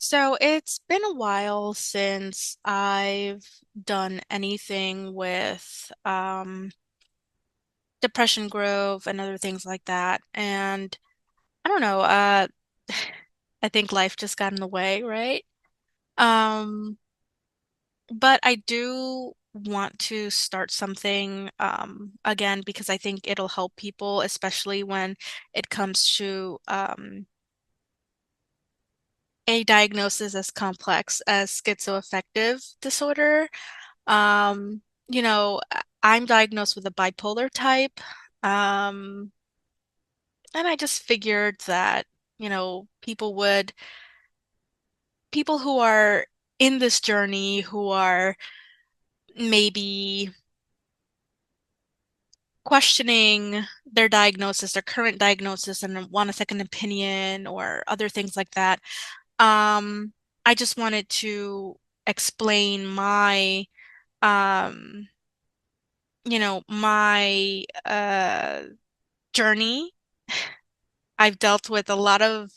So it's been a while since I've done anything with depression growth and other things like that. And I don't know, I think life just got in the way, right? Um, but I do want to start something again because I think it'll help people, especially when it comes to a diagnosis as complex as schizoaffective disorder. Um, I'm diagnosed with a bipolar type. Um, and I just figured that, people who are in this journey, who are maybe questioning their diagnosis, their current diagnosis, and want a second opinion or other things like that. Um, I just wanted to explain um, my journey. I've dealt with a lot of,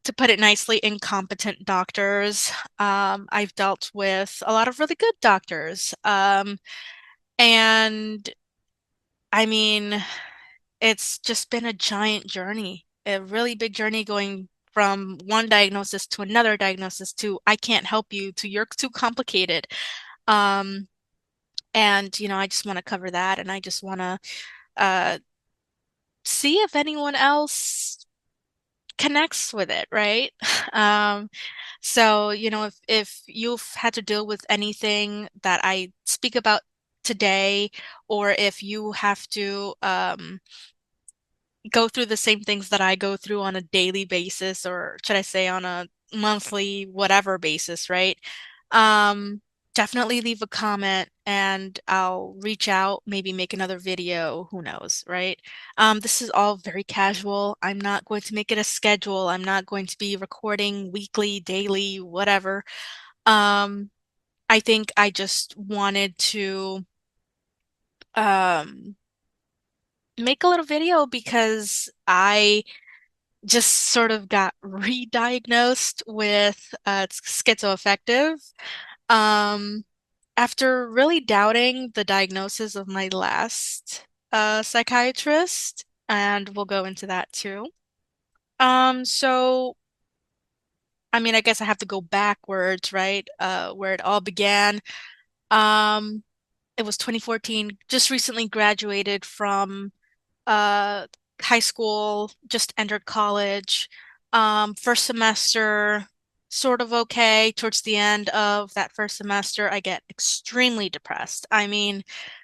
to put it nicely, incompetent doctors. I've dealt with a lot of really good doctors. And I mean, it's just been a giant journey, a really big journey going from one diagnosis to another diagnosis to I can't help you to you're too complicated. Um, and I just want to cover that, and I just want to uh, see if anyone else connects with it, right? So, if you've had to deal with anything that I speak about today, or if you have to go through the same things that I go through on a daily basis, or should I say on a monthly, whatever basis, right? Um, Definitely leave a comment and I'll reach out, maybe make another video, who knows, right? This is all very casual. I'm not going to make it a schedule. I'm not going to be recording weekly, daily, whatever. Um, I think I just wanted to um make a little video because I just sort of got re-diagnosed with schizoaffective. Um, After really doubting the diagnosis of my last psychiatrist, and we'll go into that too. So I mean, I guess I have to go backwards, right? Where it all began. Um, it was 2014, just recently graduated from uh high school, just entered college. First semester, sort of okay. Towards the end of that first semester, I get extremely depressed. I mean,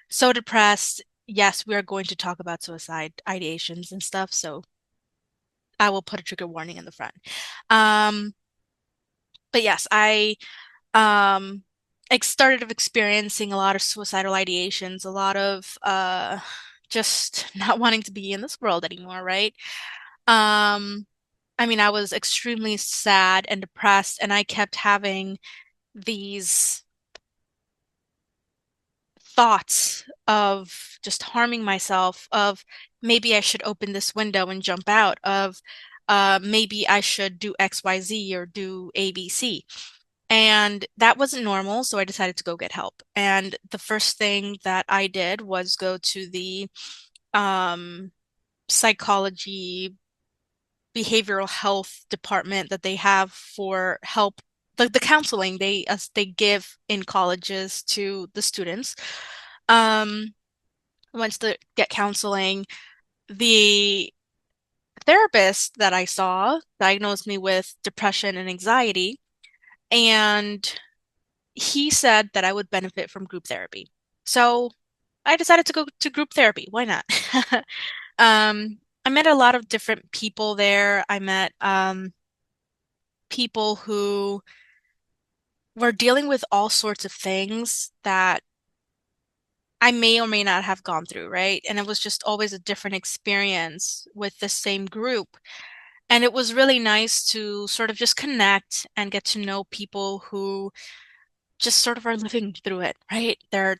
so depressed. Yes, we are going to talk about suicide ideations and stuff, so I will put a trigger warning in the front. Um, but yes, um I started experiencing a lot of suicidal ideations, a lot of just not wanting to be in this world anymore, right? Um, I mean, I was extremely sad and depressed, and I kept having these thoughts of just harming myself, of maybe I should open this window and jump out, of maybe I should do XYZ or do ABC. And that wasn't normal, so I decided to go get help. And the first thing that I did was go to the um, psychology behavioral health department that they have for help, the counseling they give in colleges to the students. Um, Went to get counseling. The therapist that I saw diagnosed me with depression and anxiety, and he said that I would benefit from group therapy. So I decided to go to group therapy. Why not? I met a lot of different people there. I met people who were dealing with all sorts of things that I may or may not have gone through, right? And it was just always a different experience with the same group. And it was really nice to sort of just connect and get to know people who just sort of are living through it, right? They're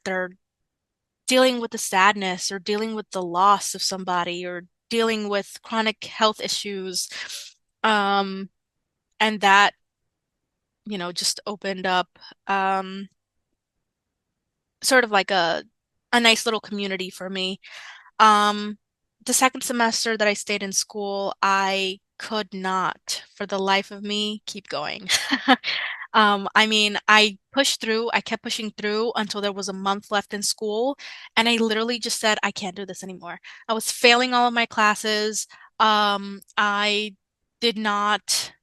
dealing with the sadness or dealing with the loss of somebody or dealing with chronic health issues. Um, And that, just opened up um, sort of like a nice little community for me. Um, the second semester that I stayed in school, I could not, for the life of me, keep going. I mean, I kept pushing through until there was a month left in school, and I literally just said, I can't do this anymore. I was failing all of my classes. I did not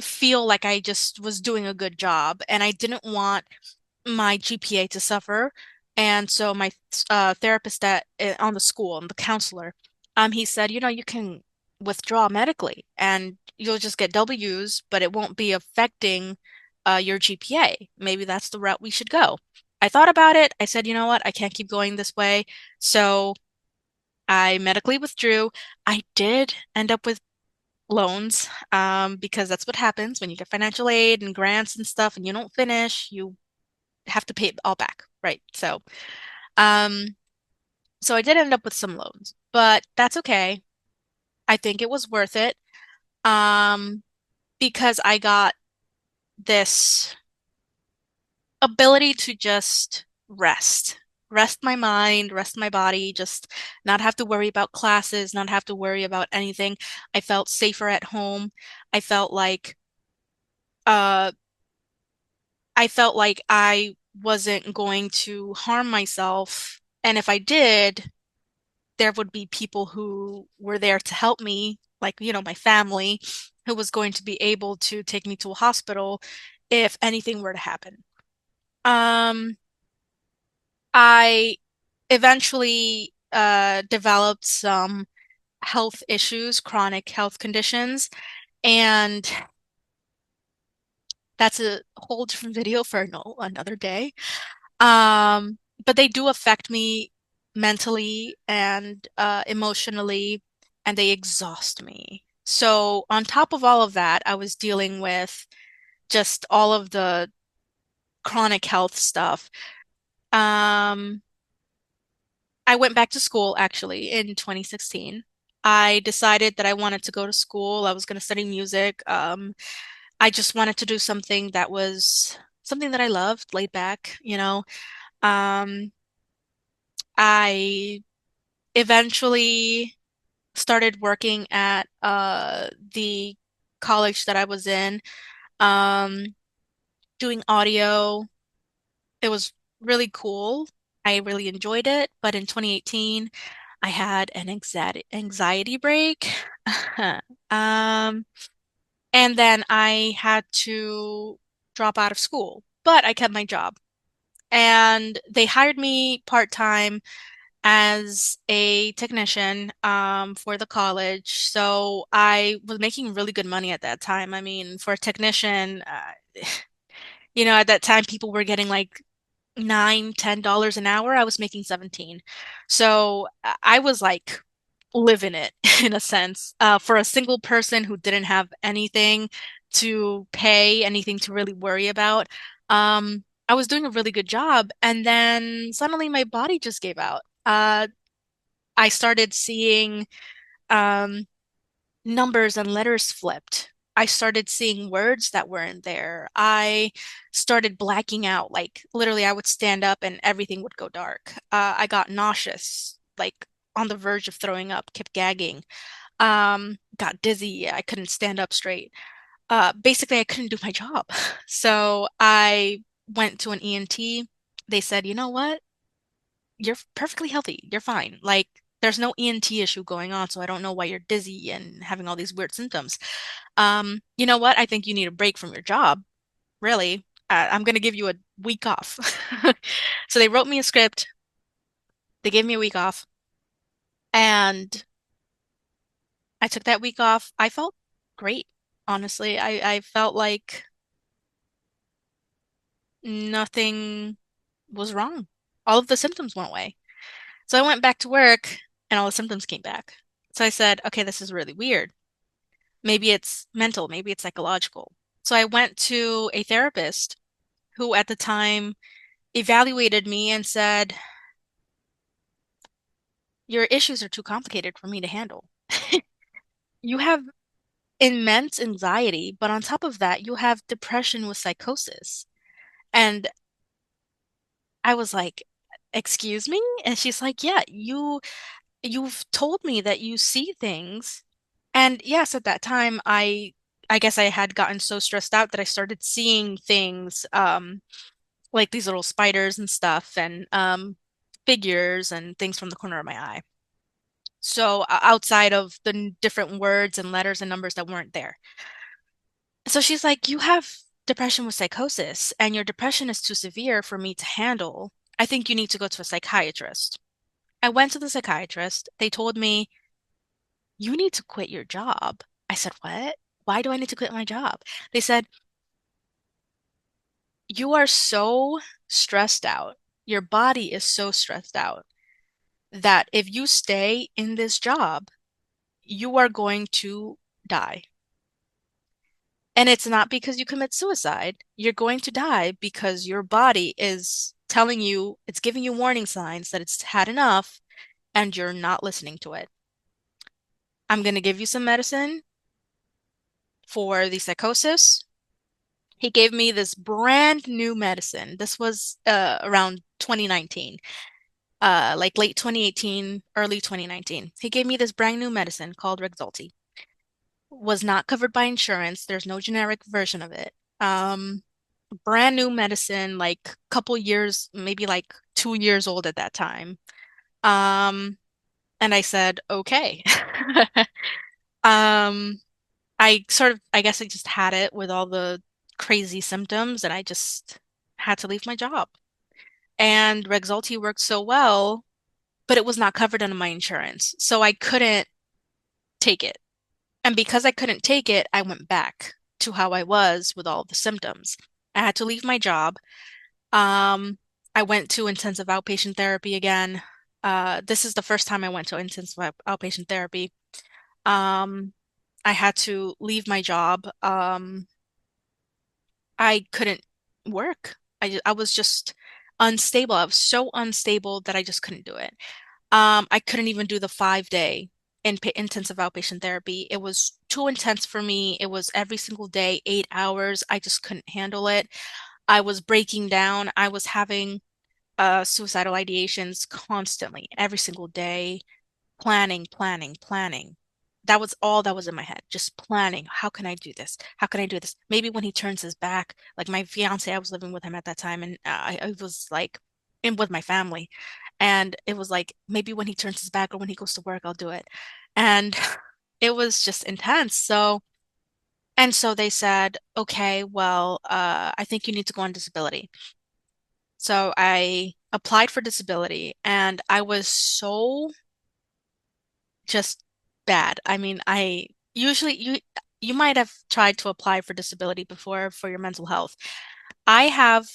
feel like I just was doing a good job, and I didn't want my GPA to suffer. And so my therapist on the school and the counselor, he said, you can withdraw medically and you'll just get W's, but it won't be affecting your GPA. Maybe that's the route we should go. I thought about it. I said, you know what? I can't keep going this way. So I medically withdrew. I did end up with loans, because that's what happens when you get financial aid and grants and stuff and you don't finish, you have to pay it all back, right? Um, so I did end up with some loans, but that's okay. I think it was worth it, um, because I got this ability to just rest my mind, rest my body, just not have to worry about classes, not have to worry about anything. I felt safer at home. I felt like, uh, I felt like I wasn't going to harm myself. And if I did, there would be people who were there to help me, like, my family, who was going to be able to take me to a hospital if anything were to happen. Um, I eventually developed some health issues, chronic health conditions, and that's a whole different video for no, another day. But they do affect me mentally and emotionally, and they exhaust me. So, on top of all of that, I was dealing with just all of the chronic health stuff. Um, I went back to school actually in 2016. I decided that I wanted to go to school. I was going to study music. I just wanted to do something that was something that I loved, laid back. Um, I eventually started working at the college that I was in, um, doing audio. It was really cool. I really enjoyed it. But in 2018, I had an anxiety break. Um, and then I had to drop out of school, but I kept my job. And they hired me part-time as a technician for the college. So I was making really good money at that time. I mean, for a technician, at that time people were getting like $9, $10 an hour. I was making 17. So I was like living it in a sense. For a single person who didn't have anything to pay, anything to really worry about. I was doing a really good job, and then suddenly my body just gave out. I started seeing um, numbers and letters flipped. I started seeing words that weren't there. I started blacking out. Like literally, I would stand up and everything would go dark. I got nauseous, like on the verge of throwing up, kept gagging. Got dizzy. I couldn't stand up straight. Basically, I couldn't do my job. So I went to an ENT. They said, you know what? You're perfectly healthy. You're fine. Like, there's no ENT issue going on, so I don't know why you're dizzy and having all these weird symptoms. You know what? I think you need a break from your job, really. I'm going to give you a week off. So they wrote me a script, they gave me a week off, and I took that week off. I felt great, honestly. I felt like nothing was wrong. All of the symptoms went away. So I went back to work and all the symptoms came back. So I said, okay, this is really weird. Maybe it's mental, maybe it's psychological. So I went to a therapist who at the time evaluated me and said, your issues are too complicated for me to handle. You have immense anxiety, but on top of that, you have depression with psychosis. And I was like, excuse me? And she's like, yeah, you've told me that you see things. And yes, at that time I guess I had gotten so stressed out that I started seeing things like these little spiders and stuff and figures and things from the corner of my eye. So outside of the different words and letters and numbers that weren't there. So she's like, you have depression with psychosis, and your depression is too severe for me to handle. I think you need to go to a psychiatrist. I went to the psychiatrist. They told me, you need to quit your job. I said, what? Why do I need to quit my job? They said, you are so stressed out. Your body is so stressed out that if you stay in this job, you are going to die. And it's not because you commit suicide. You're going to die because your body is telling you, it's giving you warning signs that it's had enough and you're not listening to it. I'm going to give you some medicine for the psychosis. He gave me this brand new medicine. This was around 2019, like late 2018, early 2019. He gave me this brand new medicine called Rexulti. Was not covered by insurance. There's no generic version of it. Brand new medicine, like couple years, maybe like 2 years old at that time. Um, and I said, okay. Um, I guess I just had it with all the crazy symptoms, and I just had to leave my job. And Rexulti worked so well, but it was not covered under my insurance, so I couldn't take it. And because I couldn't take it, I went back to how I was with all the symptoms. I had to leave my job. Um, I went to intensive outpatient therapy again. This is the first time I went to intensive outpatient therapy. Um, I had to leave my job. I couldn't work. I was just unstable. I was so unstable that I just couldn't do it. I couldn't even do the 5 day intensive outpatient therapy. It was too intense for me. It was every single day, 8 hours. I just couldn't handle it. I was breaking down. I was having suicidal ideations constantly, every single day, planning, planning, planning. That was all that was in my head, just planning. How can I do this? How can I do this? Maybe when he turns his back, like my fiance, I was living with him at that time, and I was like in with my family. And it was like, maybe when he turns his back or when he goes to work, I'll do it. And it was just intense. So they said, okay, well, I think you need to go on disability. So I applied for disability and I was so just bad. I mean, I usually you might have tried to apply for disability before for your mental health. I have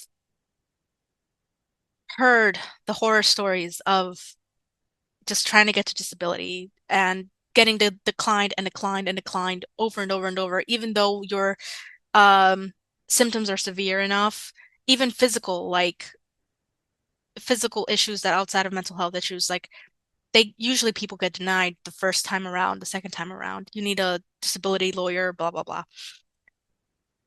heard the horror stories of just trying to get to disability and getting declined and declined and declined over and over and over, even though your um symptoms are severe enough, even physical issues that outside of mental health issues, like they usually people get denied the first time around, the second time around. You need a disability lawyer, blah, blah, blah.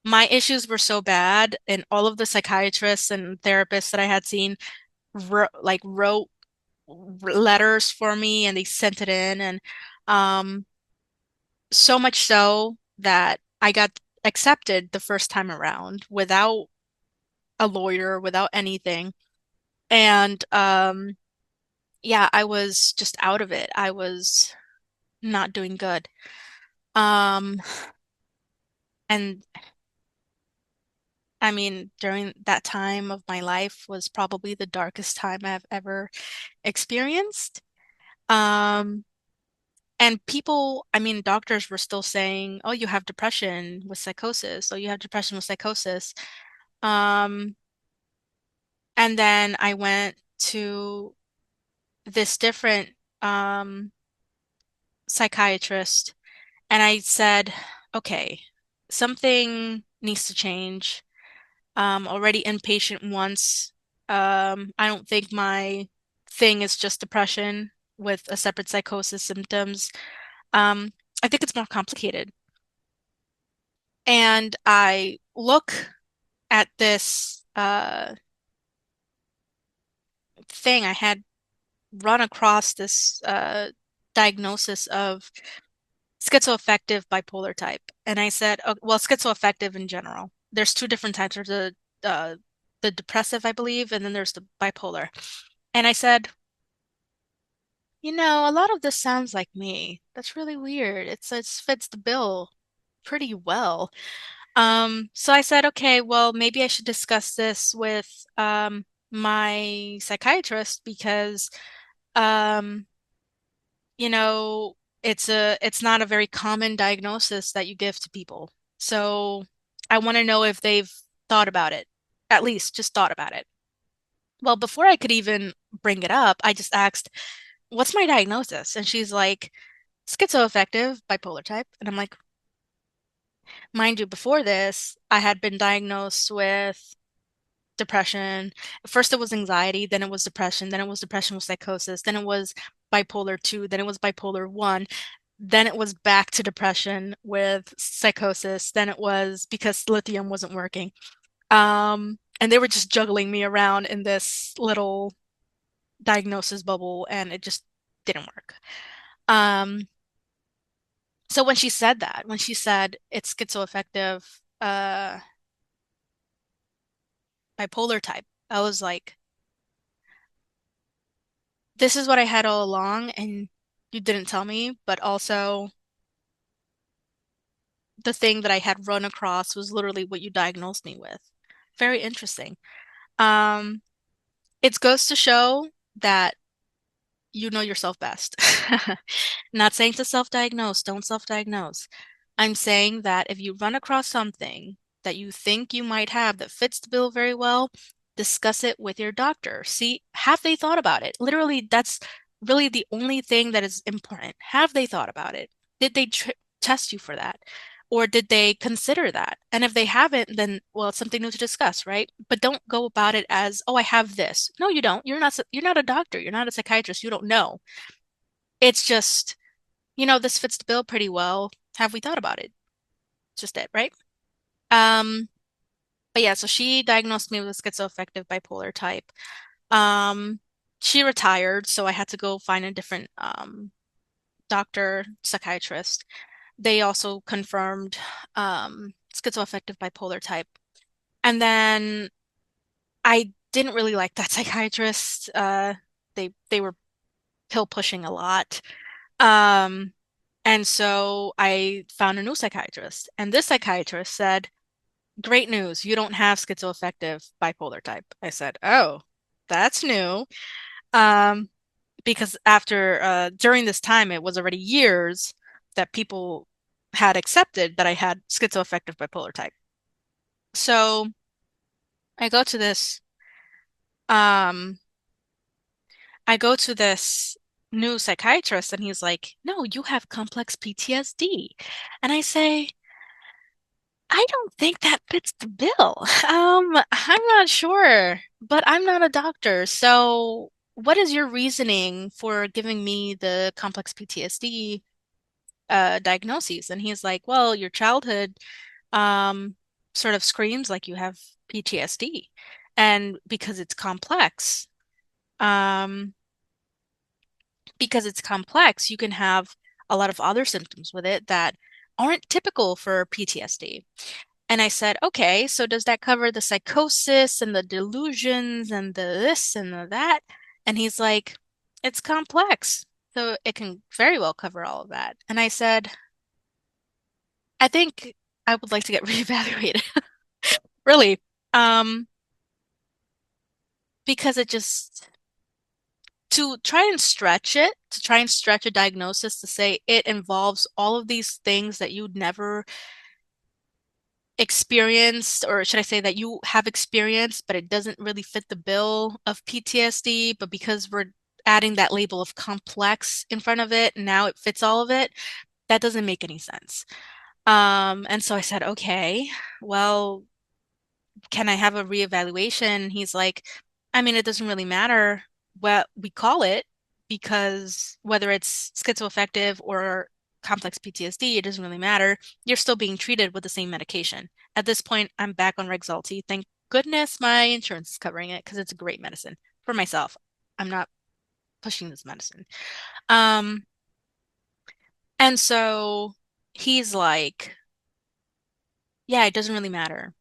My issues were so bad, and all of the psychiatrists and therapists that I had seen wrote letters for me and they sent it in, and um, so much so that I got accepted the first time around without a lawyer, without anything. And yeah, I was just out of it. I was not doing good. Um, and I mean, during that time of my life was probably the darkest time I've ever experienced. Um, and people, I mean, doctors were still saying, "Oh, you have depression with psychosis. Oh, you have depression with psychosis." Um, and then I went to this different um psychiatrist and I said, "Okay, something needs to change. Already inpatient once. I don't think my thing is just depression with a separate psychosis symptoms. Um, I think it's more complicated. And I look at this thing. I had run across this diagnosis of schizoaffective bipolar type. And I said, oh, well, schizoaffective in general. There's two different types. There's uh, the depressive, I believe, and then there's the bipolar. And I said, a lot of this sounds like me. That's really weird. It fits the bill pretty well. So I said, okay, well, maybe I should discuss this with my psychiatrist because um, you know, it's not a very common diagnosis that you give to people. So I want to know if they've thought about it, at least just thought about it. Well, before I could even bring it up, I just asked, "What's my diagnosis?" And she's like, "Schizoaffective bipolar type." And I'm like, mind you, before this, I had been diagnosed with depression. First it was anxiety, then it was depression, then it was depression with psychosis, then it was bipolar 2, then it was bipolar 1, then it was back to depression with psychosis, then it was because lithium wasn't working. And they were just juggling me around in this little diagnosis bubble and it just didn't work. Um, so when she said that, when she said it's schizoaffective bipolar type, I was like, this is what I had all along, and you didn't tell me, but also the thing that I had run across was literally what you diagnosed me with. Very interesting. Um, it goes to show that you know yourself best. Not saying to self-diagnose, don't self-diagnose. I'm saying that if you run across something that you think you might have that fits the bill very well, discuss it with your doctor. See, have they thought about it? Literally, that's really the only thing that is important. Have they thought about it? Did they tr test you for that? Or did they consider that? And if they haven't, then, well, it's something new to discuss, right? But don't go about it as, oh, I have this. No, you don't. You're not a doctor. You're not a psychiatrist. You don't know. It's just, this fits the bill pretty well. Have we thought about it? Just it, right? Um, but yeah, so she diagnosed me with schizoaffective bipolar type. Um, she retired, so I had to go find a different doctor, psychiatrist. They also confirmed schizoaffective bipolar type. And then I didn't really like that psychiatrist. They were pill pushing a lot. Um, and so I found a new psychiatrist, and this psychiatrist said, "Great news, you don't have schizoaffective bipolar type." I said, "Oh, that's new." Um, because after during this time, it was already years that people had accepted that I had schizoaffective bipolar type. So I go to this um I go to this new psychiatrist and he's like, "No, you have complex PTSD." And I say, "I don't think that fits the bill." I'm not sure, but I'm not a doctor. So what is your reasoning for giving me the complex PTSD diagnoses? And he's like, "Well, your childhood um sort of screams like you have PTSD. And um because it's complex, you can have a lot of other symptoms with it that aren't typical for PTSD." And I said, "Okay, so does that cover the psychosis and the delusions and the this and the that?" And he's like, "It's complex. So it can very well cover all of that." And I said, "I think I would like to get reevaluated." Really. Um, because it just to try and stretch a diagnosis to say it involves all of these things that you'd never experienced, or should I say that you have experienced, but it doesn't really fit the bill of PTSD, but because we're adding that label of complex in front of it, now it fits all of it. That doesn't make any sense. And so I said, okay, well, can I have a reevaluation? He's like, I mean, it doesn't really matter what we call it because whether it's schizoaffective or complex PTSD, it doesn't really matter. You're still being treated with the same medication. At this point, I'm back on Rexulti. Thank goodness my insurance is covering it because it's a great medicine for myself. I'm not pushing this medicine. Um, and so he's like, yeah, it doesn't really matter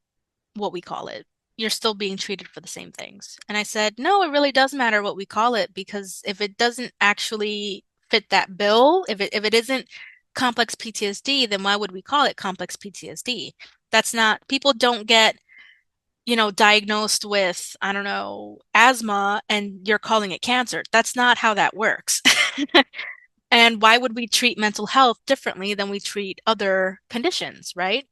what we call it. You're still being treated for the same things. And I said, no, it really does matter what we call it because if it doesn't actually fit that bill, if it isn't complex PTSD, then why would we call it complex PTSD? That's not, people don't get, diagnosed with, I don't know, asthma and you're calling it cancer. That's not how that works. And why would we treat mental health differently than we treat other conditions, right?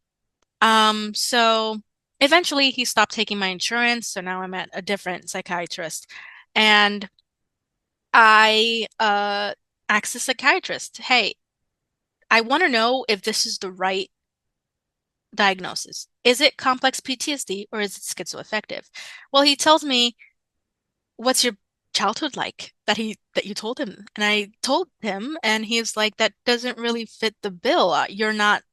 So eventually he stopped taking my insurance, so now I'm at a different psychiatrist. And I asked the psychiatrist, "Hey, I want to know if this is the right diagnosis. Is it complex PTSD or is it schizoaffective?" Well, he tells me, "What's your childhood like?" that you told him. And I told him, and he's like, "That doesn't really fit the bill. You're not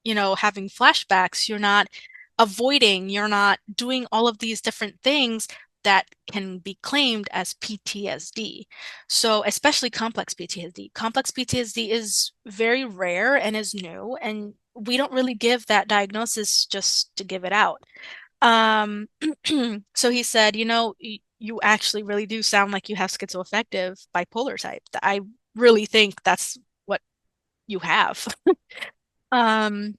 having flashbacks, you're not avoiding, you're not doing all of these different things that can be claimed as PTSD. So, especially complex PTSD. Complex PTSD is very rare and is new, and we don't really give that diagnosis just to give it out. Um, so he said, you actually really do sound like you have schizoaffective bipolar type. I really think that's what you have. Um,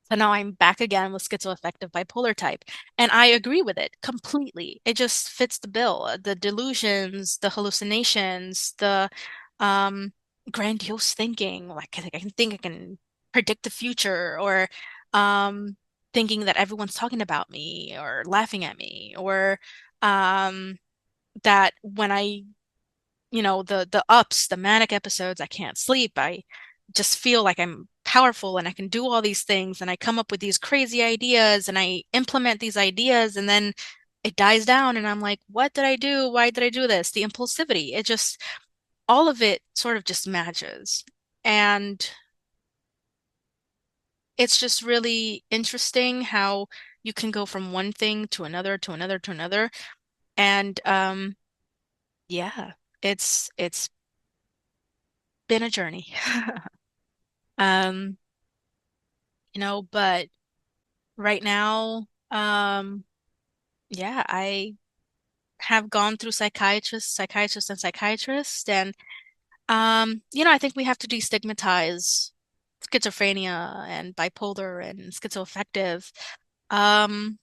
so now I'm back again with schizoaffective bipolar type. And I agree with it completely. It just fits the bill. The delusions, the hallucinations, the um, grandiose thinking, like I can think I can predict the future, or um, thinking that everyone's talking about me or laughing at me, or um, that when the ups, the manic episodes, I can't sleep. I just feel like I'm powerful and I can do all these things and I come up with these crazy ideas and I implement these ideas and then it dies down and I'm like, what did I do? Why did I do this? The impulsivity, it just all of it sort of just matches. And it's just really interesting how you can go from one thing to another to another to another. And yeah, it's been a journey. Um, but right now, yeah, I have gone through psychiatrists, and I think we have to destigmatize schizophrenia and bipolar and schizoaffective. Um,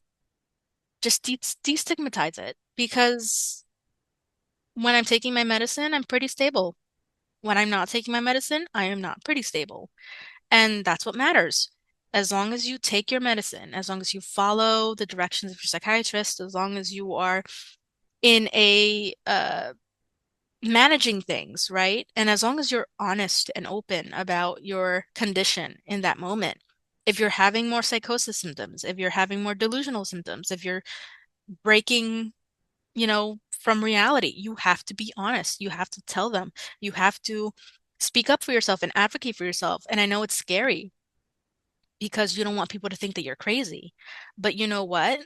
just destigmatize it because when I'm taking my medicine, I'm pretty stable. When I'm not taking my medicine, I am not pretty stable. And that's what matters. As long as you take your medicine, as long as you follow the directions of your psychiatrist, as long as you are in a managing things, right? And as long as you're honest and open about your condition in that moment. If you're having more psychosis symptoms, if you're having more delusional symptoms, if you're breaking, from reality, you have to be honest. You have to tell them. You have to speak up for yourself and advocate for yourself. And I know it's scary because you don't want people to think that you're crazy. But you know what?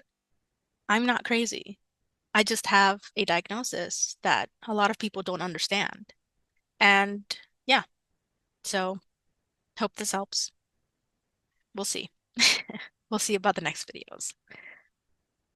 I'm not crazy. I just have a diagnosis that a lot of people don't understand. And yeah, so hope this helps. We'll see. We'll see about the next videos.